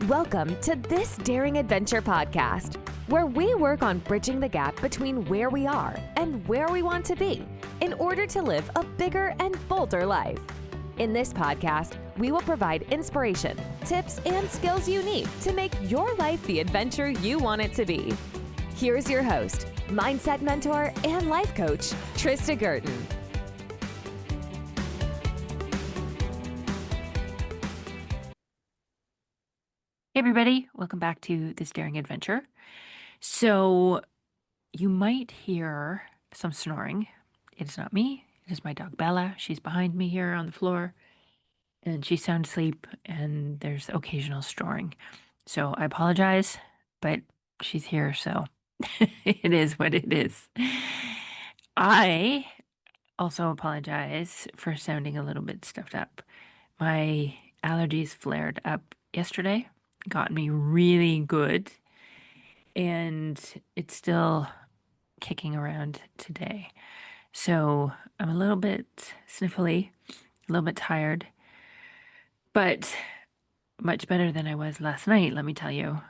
Welcome to This Daring Adventure podcast, where we work on bridging the gap between where we are and where we want to be in order to live a bigger and bolder life. In this podcast, we will provide inspiration, tips, and skills you need to make your life the adventure you want it to be. Here's your host, mindset mentor, and life coach, Trista Guertin. Hey everybody, welcome back to This Daring Adventure. So you might hear some snoring. It is not me, it is my dog Bella. She's behind me here on the floor and she's sound asleep and there's occasional snoring. So I apologize, but she's here, so it is what it is. I also apologize for sounding a little bit stuffed up. My allergies flared up yesterday. Got me really good, and it's still kicking around today. So I'm a little bit sniffly, a little bit tired, but much better than I was last night, let me tell you.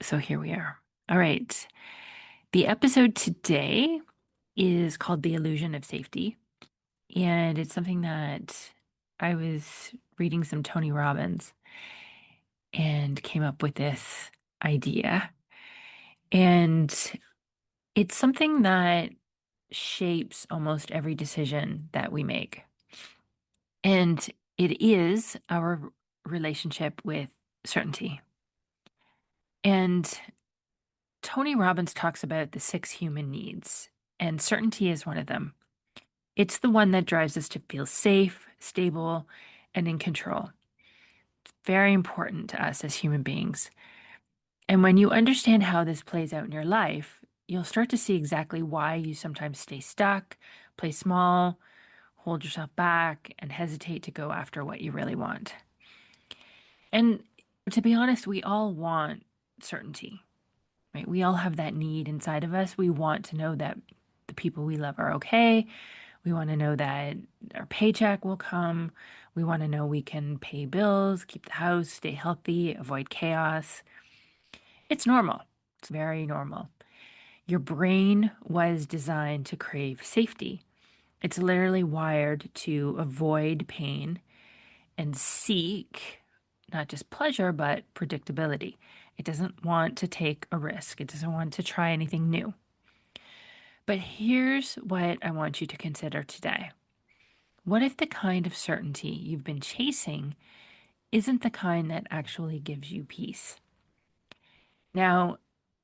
So here we are. All right. The episode today is called The Illusion of Safety, and it's something that I was reading some Tony Robbins and came up with this idea. And it's something that shapes almost every decision that we make. And it is our relationship with certainty. And Tony Robbins talks about the 6 human needs, and certainty is one of them. It's the one that drives us to feel safe, stable, and in control. Very important to us as human beings. And when you understand how this plays out in your life, you'll start to see exactly why you sometimes stay stuck, play small, hold yourself back, and hesitate to go after what you really want. And to be honest, we all want certainty, right? We all have that need inside of us. We want to know that the people we love are okay. We want to know that our paycheck will come. We want to know we can pay bills, keep the house, stay healthy, avoid chaos. It's normal. It's very normal. Your brain was designed to crave safety. It's literally wired to avoid pain and seek not just pleasure, but predictability. It doesn't want to take a risk. It doesn't want to try anything new. But here's what I want you to consider today. What if the kind of certainty you've been chasing isn't the kind that actually gives you peace? Now,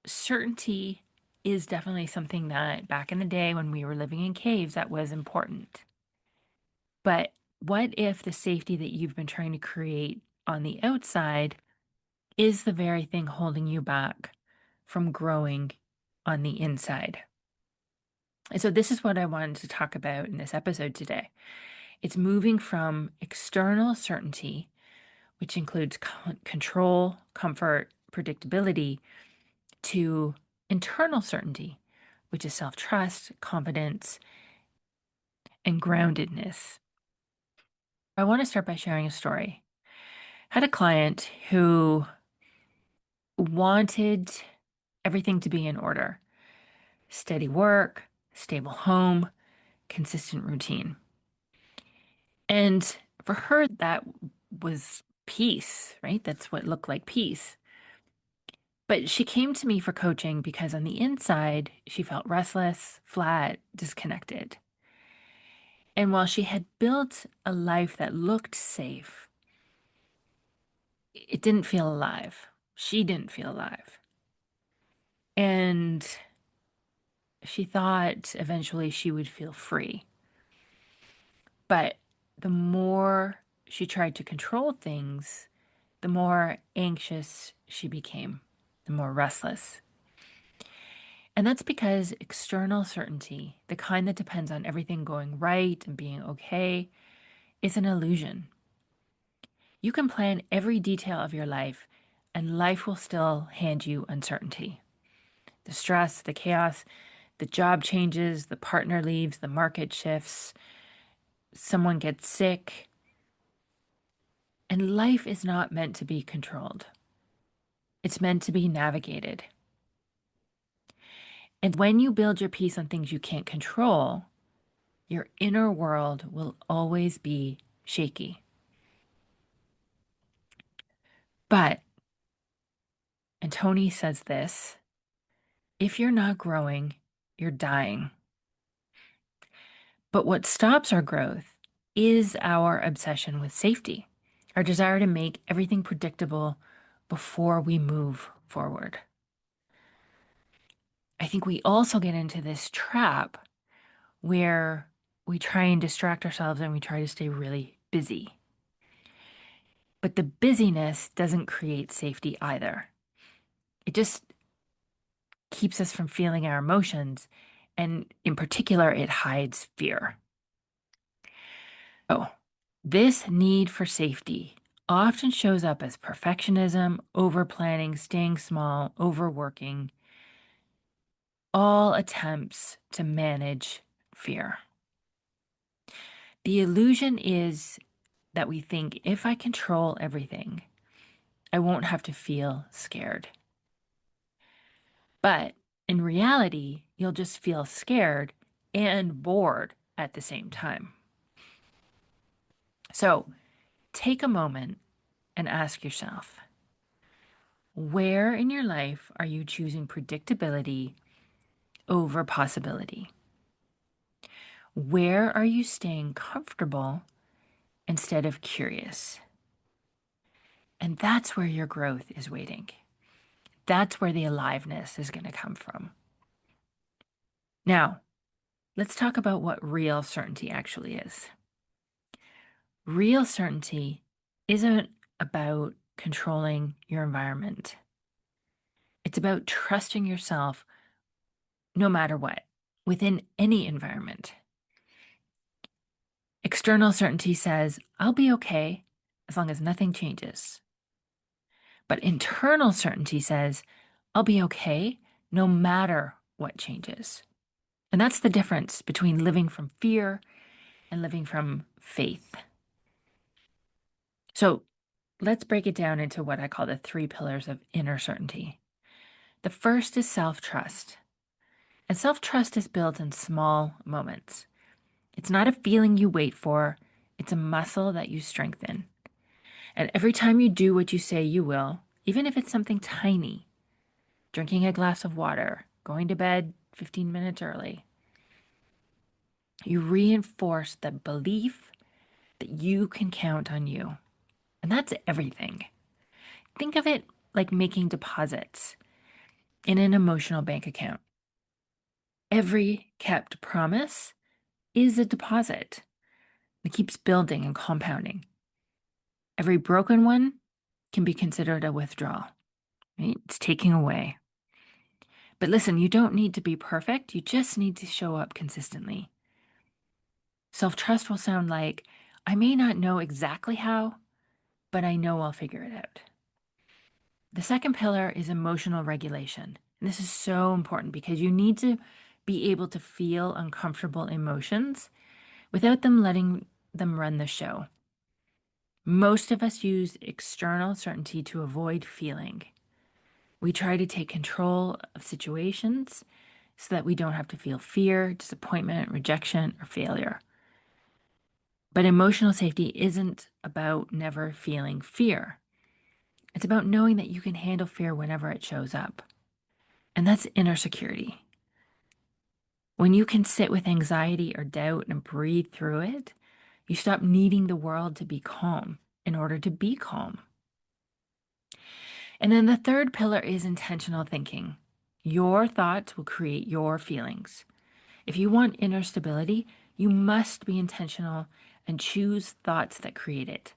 certainty is definitely something that back in the day when we were living in caves, that was important. But what if the safety that you've been trying to create on the outside is the very thing holding you back from growing on the inside? And so this is what I wanted to talk about in this episode today. It's moving from external certainty, which includes control, comfort, predictability, to internal certainty, which is self-trust, confidence, and groundedness. I want to start by sharing a story. I had a client who wanted everything to be in order. Steady work, stable home, consistent routine. And for her, that was peace, right? That's what looked like peace. But she came to me for coaching because on the inside, she felt restless, flat, disconnected. And while she had built a life that looked safe, it didn't feel alive. She didn't feel alive. And she thought eventually she would feel free. But the more she tried to control things, the more anxious she became, the more restless. And that's because external certainty, the kind that depends on everything going right and being okay, is an illusion. You can plan every detail of your life, and life will still hand you uncertainty. The stress, the chaos, the job changes, the partner leaves, the market shifts, someone gets sick. And life is not meant to be controlled. It's meant to be navigated. And when you build your peace on things you can't control, your inner world will always be shaky. But, and Tony says this, if you're not growing, you're dying. But what stops our growth is our obsession with safety, our desire to make everything predictable before we move forward. I think we also get into this trap where we try and distract ourselves and we try to stay really busy. But the busyness doesn't create safety either. It just keeps us from feeling our emotions. And in particular, it hides fear. So, this need for safety often shows up as perfectionism, over planning, staying small, overworking, all attempts to manage fear. The illusion is that we think if I control everything, I won't have to feel scared. But in reality, you'll just feel scared and bored at the same time. So take a moment and ask yourself, where in your life are you choosing predictability over possibility? Where are you staying comfortable instead of curious? And that's where your growth is waiting. That's where the aliveness is going to come from. Now, let's talk about what real certainty actually is. Real certainty isn't about controlling your environment. It's about trusting yourself no matter what, within any environment. External certainty says, I'll be okay as long as nothing changes. But internal certainty says, I'll be okay no matter what changes. And that's the difference between living from fear and living from faith. So let's break it down into what I call the 3 pillars of inner certainty. The first is self-trust. And self-trust is built in small moments. It's not a feeling you wait for, it's a muscle that you strengthen. And every time you do what you say you will, even if it's something tiny, drinking a glass of water, going to bed 15 minutes early, you reinforce the belief that you can count on you. And that's everything. Think of it like making deposits in an emotional bank account. Every kept promise is a deposit. It keeps building and compounding. Every broken one can be considered a withdrawal, right? It's taking away. But listen, you don't need to be perfect. You just need to show up consistently. Self-trust will sound like, I may not know exactly how, but I know I'll figure it out. The second pillar is emotional regulation. And this is so important because you need to be able to feel uncomfortable emotions without them letting them run the show. Most of us use external certainty to avoid feeling. We try to take control of situations so that we don't have to feel fear, disappointment, rejection, or failure. But emotional safety isn't about never feeling fear. It's about knowing that you can handle fear whenever it shows up. And that's inner security. When you can sit with anxiety or doubt and breathe through it, you stop needing the world to be calm in order to be calm. And then the third pillar is intentional thinking. Your thoughts will create your feelings. If you want inner stability, you must be intentional and choose thoughts that create it.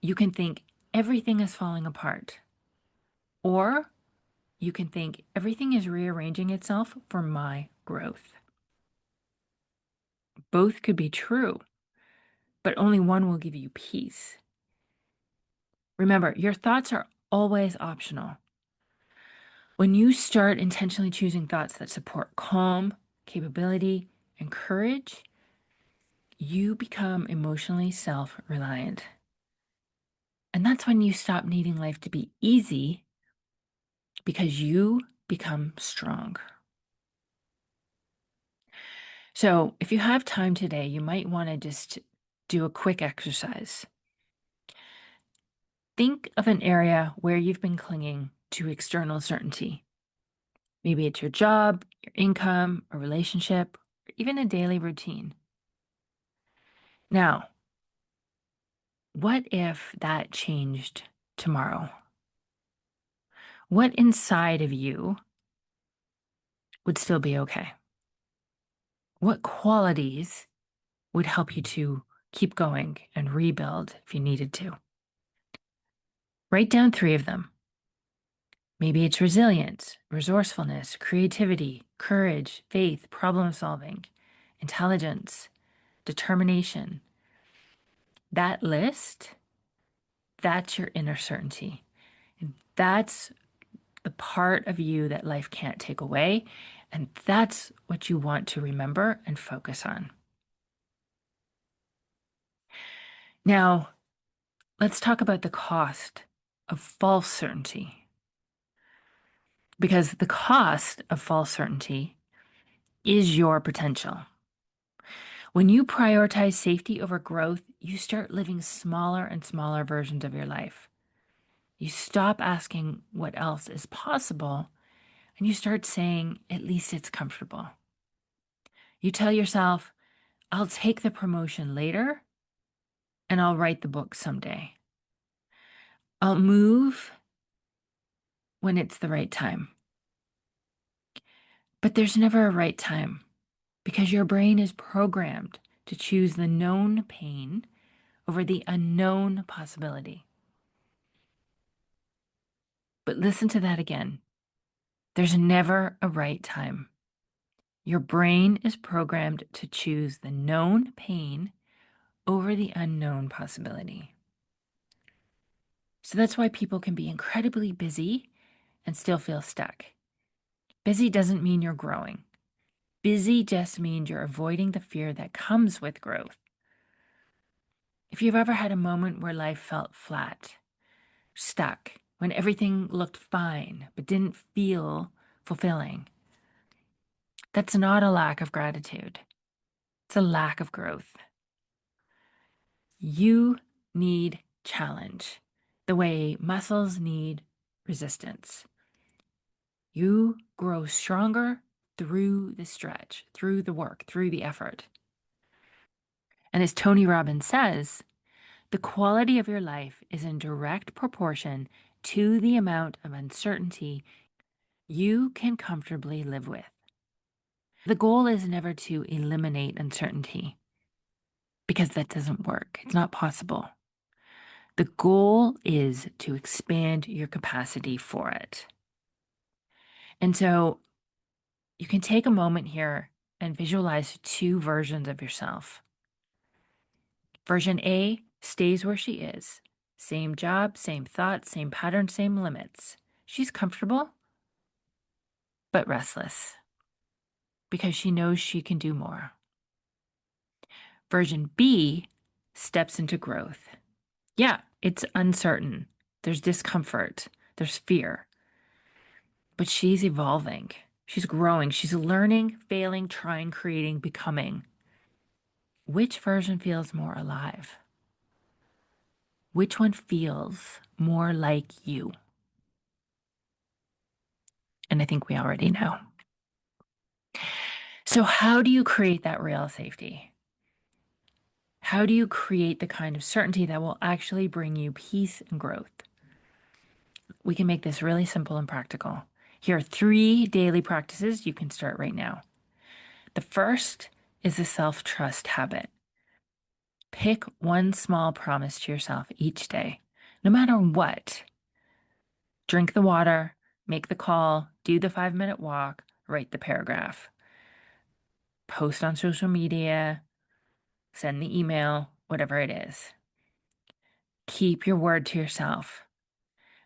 You can think everything is falling apart, or you can think everything is rearranging itself for my growth. Both could be true, but only one will give you peace. Remember, your thoughts are always optional. When you start intentionally choosing thoughts that support calm, capability, and courage, you become emotionally self-reliant. And that's when you stop needing life to be easy because you become strong. So if you have time today, you might want to just do a quick exercise. Think of an area where you've been clinging to external certainty. Maybe it's your job, your income, a relationship, or even a daily routine. Now, what if that changed tomorrow? What inside of you would still be okay? What qualities would help you to keep going and rebuild if you needed to? Write down 3 of them. Maybe it's resilience, resourcefulness, creativity, courage, faith, problem solving, intelligence, determination. That list, that's your inner certainty. And that's the part of you that life can't take away. And that's what you want to remember and focus on. Now, let's talk about the cost of false certainty. Because the cost of false certainty is your potential. When you prioritize safety over growth, you start living smaller and smaller versions of your life. You stop asking what else is possible, and you start saying, at least it's comfortable. You tell yourself, I'll take the promotion later, and I'll write the book someday. I'll move when it's the right time. But there's never a right time because your brain is programmed to choose the known pain over the unknown possibility. But listen to that again. There's never a right time. Your brain is programmed to choose the known pain over the unknown possibility. So that's why people can be incredibly busy and still feel stuck. Busy doesn't mean you're growing. Busy just means you're avoiding the fear that comes with growth. If you've ever had a moment where life felt flat, stuck, when everything looked fine but didn't feel fulfilling, that's not a lack of gratitude. It's a lack of growth. You need challenge the way muscles need resistance. You grow stronger through the stretch, through the work, through the effort. And as Tony Robbins says, the quality of your life is in direct proportion to the amount of uncertainty you can comfortably live with. The goal is never to eliminate uncertainty because that doesn't work. It's not possible. The goal is to expand your capacity for it. And so you can take a moment here and visualize 2 versions of yourself. Version A stays where she is. Same job, same thoughts, same patterns, same limits. She's comfortable, but restless because she knows she can do more. Version B steps into growth. Yeah, it's uncertain. There's discomfort. There's fear. But she's evolving. She's growing. She's learning, failing, trying, creating, becoming. Which version feels more alive? Which one feels more like you? And I think we already know. So how do you create that real safety? How do you create the kind of certainty that will actually bring you peace and growth? We can make this really simple and practical. Here are 3 daily practices you can start right now. The first is the self-trust habit. Pick one small promise to yourself each day, no matter what. Drink the water, make the call, do the 5-minute walk, write the paragraph. Post on social media, send the email, whatever it is. Keep your word to yourself.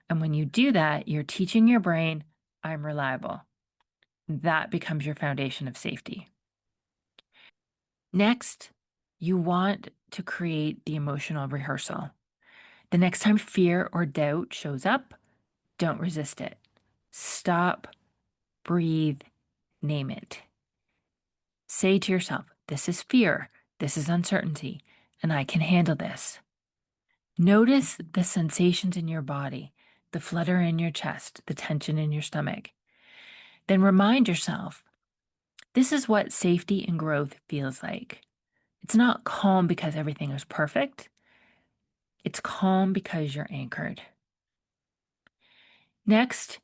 And when you do that, you're teaching your brain, I'm reliable. That becomes your foundation of safety. Next, you want to create the emotional rehearsal. The next time fear or doubt shows up, don't resist it. Stop, breathe, name it. Say to yourself, this is fear, this is uncertainty, and I can handle this. Notice the sensations in your body, the flutter in your chest, the tension in your stomach. Then remind yourself, this is what safety and growth feels like. It's not calm because everything is perfect. It's calm because you're anchored. Next,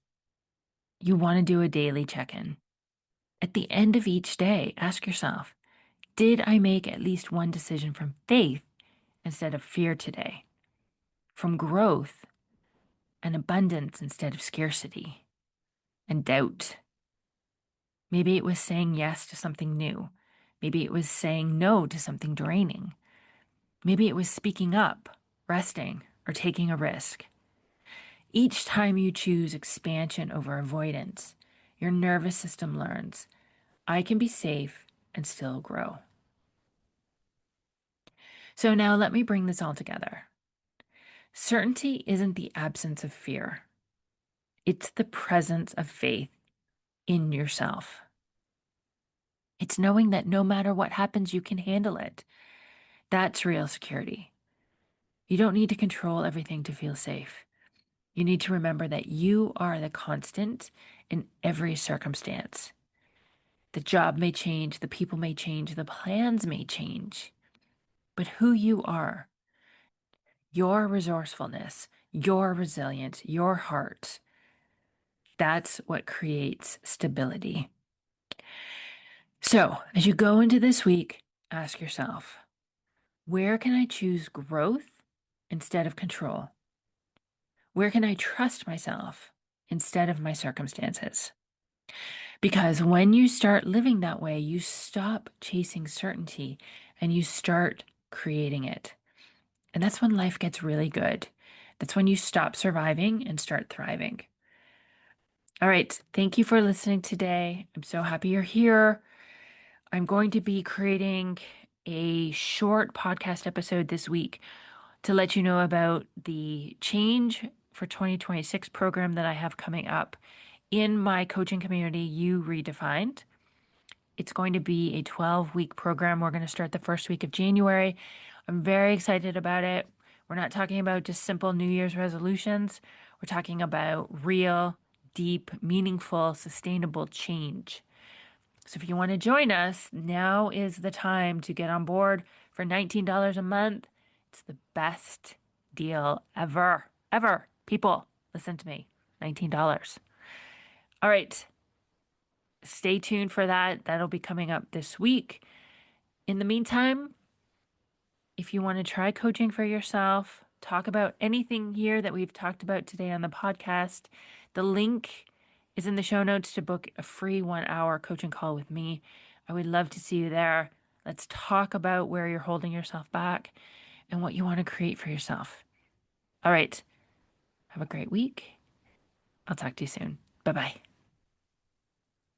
you want to do a daily check-in. At the end of each day, ask yourself, did I make at least one decision from faith instead of fear today? From growth and abundance instead of scarcity and doubt? Maybe it was saying yes to something new. Maybe it was saying no to something draining. Maybe it was speaking up, resting, or taking a risk. Each time you choose expansion over avoidance, your nervous system learns, I can be safe and still grow. So now let me bring this all together. Certainty isn't the absence of fear. It's the presence of faith in yourself. It's knowing that no matter what happens, you can handle it. That's real security. You don't need to control everything to feel safe. You need to remember that you are the constant in every circumstance. The job may change, the people may change, the plans may change, but who you are, your resourcefulness, your resilience, your heart, that's what creates stability. So, as you go into this week, ask yourself, where can I choose growth instead of control? Where can I trust myself instead of my circumstances? Because when you start living that way, you stop chasing certainty and you start creating it. And that's when life gets really good. That's when you stop surviving and start thriving. All right. Thank you for listening today. I'm so happy you're here. I'm going to be creating a short podcast episode this week to let you know about the Change for 2026 program that I have coming up in my coaching community, You Redefined. It's going to be a 12-week program. We're going to start the first week of January. I'm very excited about it. We're not talking about just simple New Year's resolutions. We're talking about real, deep, meaningful, sustainable change. So if you want to join us, now is the time to get on board for $19 a month. It's the best deal ever, ever. People, listen to me, $19. All right. Stay tuned for that. That'll be coming up this week. In the meantime, if you want to try coaching for yourself, talk about anything here that we've talked about today on the podcast, the link is in the show notes to book a free 1-hour coaching call with me. I would love to see you there. Let's talk about where you're holding yourself back and what you want to create for yourself. All right. Have a great week. I'll talk to you soon. Bye-bye.